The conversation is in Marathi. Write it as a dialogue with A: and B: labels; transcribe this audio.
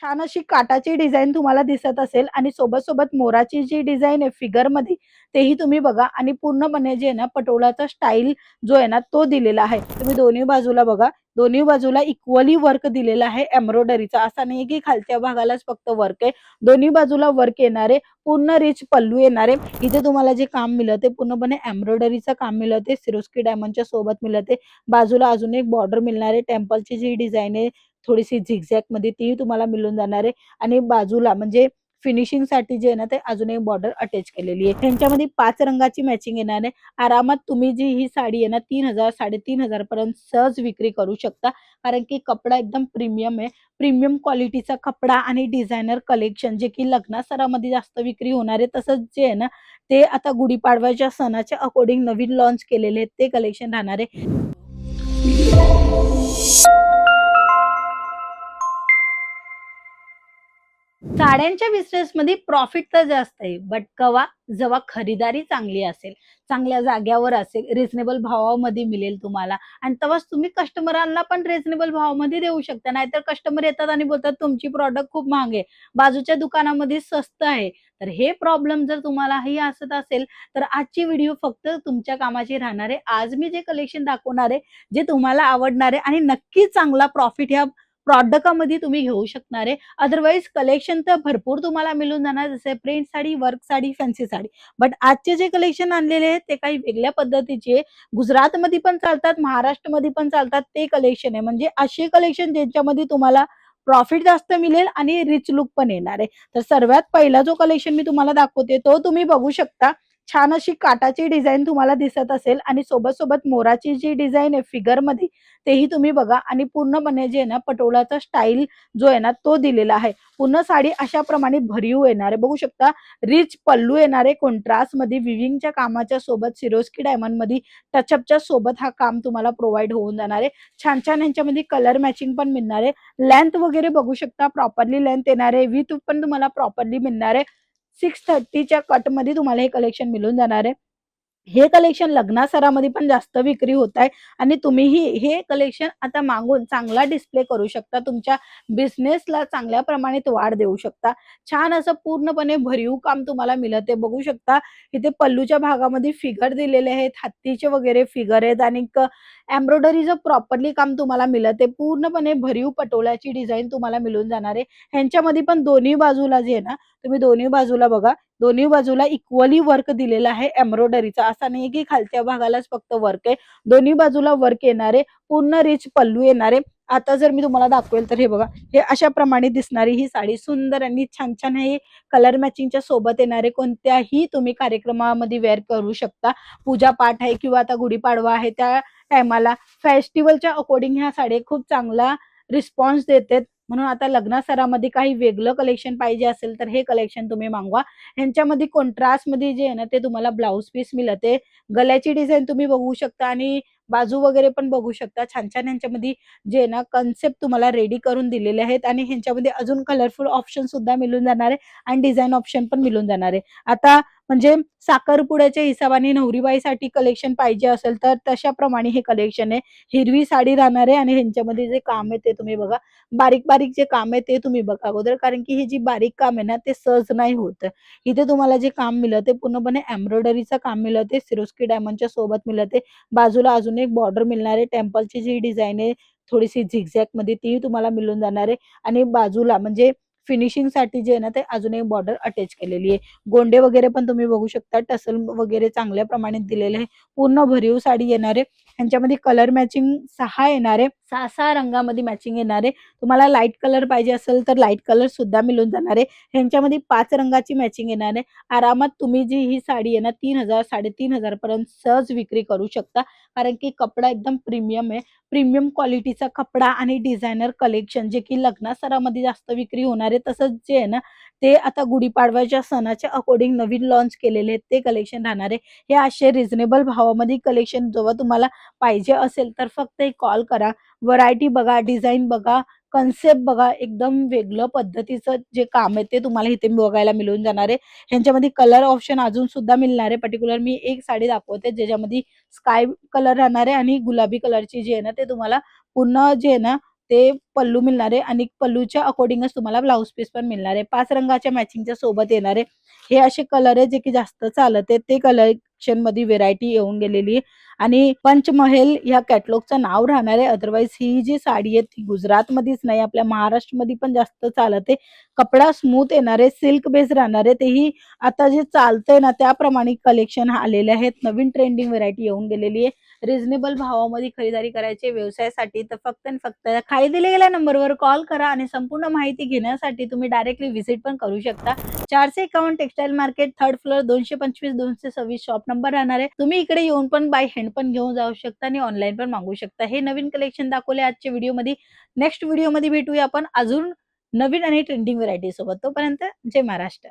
A: छान अशी काटाची डिझाइन तुम्हाला दिसत असेल आणि सोबत मोराची जी डिझाइन आहे फिगरमध्ये तेही तुम्ही बघा आणि पूर्णपणे जे आहे ना पटोलाचा स्टाईल जो आहे ना तो दिलेला आहे. तुम्ही दोन्ही बाजूला बघा, दोन्ही बाजूला इक्वली वर्क दिलेला आहे एम्ब्रॉयडरीचा. असा नाही की खालच्या भागालाच फक्त वर्क आहे. दोन्ही बाजूला वर्क येणार आहे. पूर्ण रिच पल्लू येणार आहे. इथे तुम्हाला जे काम मिळते पूर्णपणे एम्ब्रॉयडरीचं काम मिळते. सिरोस्की डायमंडच्या सोबत मिळते. बाजूला अजून एक बॉर्डर मिळणार आहे. टेम्पलची जी डिझाइन आहे थोडीशी झिगझॅग मध्ये ती तुम्हाला मिळून जाणार आहे आणि बाजूला म्हणजे फिनिशिंग साठी जे आहे ना ते अजून एक बॉर्डर अटॅच केलेली आहे. ह्यांच्यामध्ये 5 रंगाची मॅचिंग येणार आहे. आरामात तुम्ही जी ही साडी आहे ना 3000 3,500 पर्यंत सहज विक्री करू शकता. कारण की कपडा एकदम प्रीमियम आहे. प्रीमियम क्वालिटीचा कपडा आणि डिझायनर कलेक्शन जे की लग्नासरामध्ये जास्त विक्री होणार आहे. तसंच जे आहे ना ते आता गुढीपाडव्याच्या सणाच्या अकॉर्डिंग नवीन लॉन्च केलेले आहेत ते कलेक्शन राहणार आहे. साड्यांच्या बिझनेसमध्ये प्रॉफिट तर जास्त आहे, बट कवा जेव्हा खरीदारी चांगली असेल, चांगल्या जाग्यावर असेल, रिझनेबल भावामध्ये मिळेल तुम्हाला आणि तेव्हाच तुम्ही कस्टमरांना पण रिझनेबल भावामध्ये देऊ शकता. नाहीतर कस्टमर येतात आणि बोलतात तुमची प्रॉडक्ट खूप महाग आहे, बाजूच्या दुकानामध्ये स्वस्त आहे. तर हे प्रॉब्लेम जर तुम्हालाही असत असेल, तर आजची व्हिडिओ फक्त तुमच्या कामाची राहणार आहे. आज मी जे कलेक्शन दाखवणार आहे, जे तुम्हाला आवडणार आहे आणि नक्की चांगला प्रॉफिट ह्या प्रॉडक्टमध्ये तुम्ही घेऊ शकणार आहे. अदरवाईज कलेक्शन तर भरपूर तुम्हाला मिळून जाणार जसे print sari, work sari, fancy sari. But आजचे जे कलेक्शन आणलेले आहेत ते काही वेगळ्या पद्धतीचे गुजरातमध्ये पण चालतात, महाराष्ट्रमध्ये पण चालतात ते कलेक्शन आहे. म्हणजे असे कलेक्शन ज्यांच्यामध्ये तुम्हाला प्रॉफिट जास्त मिळेल आणि रिच लुक पण येणार आहे. तर सर्वात पहिला जो कलेक्शन मी तुम्हाला दाखवते तो तुम्ही बघू शकता. छान अशी काटाची डिझाइन तुम्हाला दिसत असेल आणि सोबत मोराची जी डिझाइन आहे फिगरमध्ये तेही तुम्ही बघा आणि पूर्णपणे जे आहे ना पटोलाचा स्टाईल जो आहे ना तो दिलेला आहे. पूर्ण साडी अशा प्रमाणे भरीव येणार आहे. बघू शकता रिच पल्लू येणार आहे कॉन्ट्रास्ट मध्ये विविंगच्या कामाच्या सोबत सिरोस्की डायमंड मध्ये टचअपच्या सोबत हा काम तुम्हाला प्रोव्हाइड होऊन जाणार आहे. छान छान यांच्यामध्ये कलर मॅचिंग पण मिळणार आहे. लेंथ वगैरे बघू शकता प्रॉपरली लेंथ येणार आहे. विथ पण तुम्हाला प्रॉपरली मिळणार आहे. 630च्या कट मध्ये तुम्हाला हे कलेक्शन मिळून जाणार आहे. हे कलेक्शन लग्नासरामध्ये पण जास्त विक्री होत आहे आणि तुम्हीही हे कलेक्शन आता मागून चांगला डिस्प्ले करू शकता. तुमच्या बिझनेसला चांगल्या प्रमाणात वाढ देऊ शकता. छान असं पूर्णपणे भरीव काम तुम्हाला मिळते. बघू शकता इथे पल्लूच्या भागामध्ये फिगर दिलेले आहेत. हत्तीचे वगैरे फिगर आहेत आणि एम्ब्रॉयडरीचं प्रॉपरली काम तुम्हाला मिळते. पूर्णपणे भरीव पटोल्याची डिझाइन तुम्हाला मिळून जाणार आहे. ह्यांच्यामध्ये पण दोन्ही बाजूला जे आहे ना तुम्ही दोन्ही बाजूला बघा, दोन्ही बाजूला इक्वली वर्क दिलेला आहे एम्ब्रॉयडरीचा. असा नाही की खालच्या भागालाच फक्त वर्क आहे. दोन्ही बाजूला वर्क येणार आहे. पूर्ण रिच पल्लू येणार आहे. आता जर मी तुम्हाला दाखवेल तर हे बघा, हे अशा प्रमाणे दिसणारी ही साडी सुंदर आणि छान छान हे कलर मॅचिंगच्या सोबत येणारे कोणत्याही तुम्ही कार्यक्रमामध्ये वेअर करू शकता. पूजा पाठ आहे किंवा आता गुढीपाडवा आहे त्या टायमाला फेस्टिवलच्या अकॉर्डिंग ह्या साडी खूप चांगला रिस्पॉन्स देतात. म्हणून आता लग्नासरामध्ये काही वेगळं कलेक्शन पाहिजे असेल तर हे कलेक्शन तुम्ही मागवा. ह्यांच्यामध्ये कॉन्ट्रास्ट मध्ये जे आहे ना ते तुम्हाला ब्लाउज पीस मिळते. गल्याची डिझाइन तुम्ही बघू शकता आणि बाजू वगैरे पण बघू शकता. छान छान ह्यांच्यामध्ये जे आहे ना कन्सेप्ट तुम्हाला रेडी करून दिलेले आहेत आणि ह्यांच्यामध्ये अजून कलरफुल ऑप्शन सुद्धा मिळून जाणार आहे आणि डिझाइन ऑप्शन पण मिळून जाणार आहे. आता म्हणजे साखरपुड्याच्या हिशोबाने नवरीबाईसाठी कलेक्शन पाहिजे असेल तर तशा प्रमाणे हे कलेक्शन आहे. हिरवी साडी राहणार आहे आणि ह्यांच्यामध्ये जे काम आहे ते तुम्ही बघा. बारीक बारीक जे काम आहे ते तुम्ही बघा अगोदर, कारण की हे जी बारीक काम आहे ना ते सहज नाही होत. इथे तुम्हाला जे काम मिळते पूर्णपणे एम्ब्रॉयडरीचं काम मिळते. सिरोस्की डायमंडच्या सोबत मिळते. बाजूला अजून एक बॉर्डर मिळणार आहे. टेम्पलची जी डिझाइन आहे थोडीशी झिगझॅग मध्ये ती तुम्हाला मिळून जाणार आहे आणि बाजूला म्हणजे फिनिशिंग साठी जे आहे ना ते अजून एक बॉर्डर अटॅच केलेली आहे. गोंडे वगैरे पण तुम्ही बघू शकता. टसल वगैरे चांगल्या प्रमाणात दिलेले आहे. पूर्ण भरीव साडी येणार आहे. ह्यांच्यामध्ये कलर मॅचिंग 6 येणार आहे. 6 रंगामध्ये मॅचिंग येणार आहे. तुम्हाला लाईट कलर पाहिजे असेल तर लाईट कलर सुद्धा मिळून जाणार आहे. ह्यांच्यामध्ये 5 रंगाची मॅचिंग येणार आहे. आरामात तुम्ही जी ही साडी आहे ना 3000 3,500 पर्यंत सहज विक्री करू शकता. कारण की कपडा एकदम प्रीमियम आहे. प्रीमियम क्वालिटीचा कपडा आणि डिझायनर कलेक्शन जे की लग्नासरामध्ये जास्त विक्री होणार आहे. तसंच जे आहे ना ते आता गुढीपाडव्याच्या सणाच्या अकॉर्डिंग नवीन लॉन्च केलेले आहेत ते कलेक्शन राहणार आहे. हे असे रिझनेबल भावामध्ये कलेक्शन जेव्हा तुम्हाला पाहिजे असेल तर फक्त एक कॉल करा. व्हरायटी बघा, डिझाइन बघा, कन्सेप्ट बघा. एकदम वेगळं पद्धतीचं जे काम आहे ते तुम्हाला इथे बघायला मिळून जाणार आहे. ह्यांच्यामध्ये कलर ऑप्शन अजून सुद्धा मिळणार आहे. पर्टिक्युलर मी एक साडी दाखवते ज्याच्यामध्ये स्काय कलर राहणार आहे आणि गुलाबी कलरची जी आहे ना ते तुम्हाला पूर्ण जे आहे ना ते पल्लू मिळणार आहे आणि पल्लूच्या अकॉर्डिंगच तुम्हाला ब्लाउज पीस पण मिळणार आहे. 5 रंगाच्या मॅचिंगच्या सोबत येणार आहे. हे असे कलर आहे जे की जास्त चालत आहे. ते कलेक्शन मध्ये व्हेरायटी येऊन गेलेली आहे आणि पंचमहल ह्या कॅटलॉगचं नाव राहणार आहे. अदरवाईज ही जी साडी आहे ती गुजरातमध्येच नाही, आपल्या महाराष्ट्रामध्ये पण जास्त चालत आहे. कपडा स्मूथ येणार आहे, सिल्क बेस राहणार आहे. तेही आता जे चालतंय ना त्याप्रमाणे कलेक्शन आलेले आहेत. नवीन ट्रेंडिंग व्हेरायटी येऊन गेलेली आहे. रिझनेबल भावामध्ये खरीदारी करायची व्यवसायासाठी तर फक्त आणि फक्त खाली दिलेल्या गेलेल्या नंबरवर कॉल करा आणि संपूर्ण माहिती घेण्यासाठी तुम्ही डायरेक्टली व्हिजिट पण करू शकता. 451 textile market, 3rd floor, 225-226 shop number राहणार आहे. तुम्ही इकडे येऊन पण बाय हँड पण घेऊन जाऊ शकता आणि ऑनलाईन पण मागवू शकता. हे नवीन कलेक्शन दाखवले आजच्या व्हिडिओमध्ये. नेक्स्ट व्हिडिओमध्ये भेटूया आपण अजून नवीन आणि ट्रेंडिंग व्हेरायटी सोबत. तोपर्यंत जय महाराष्ट्र.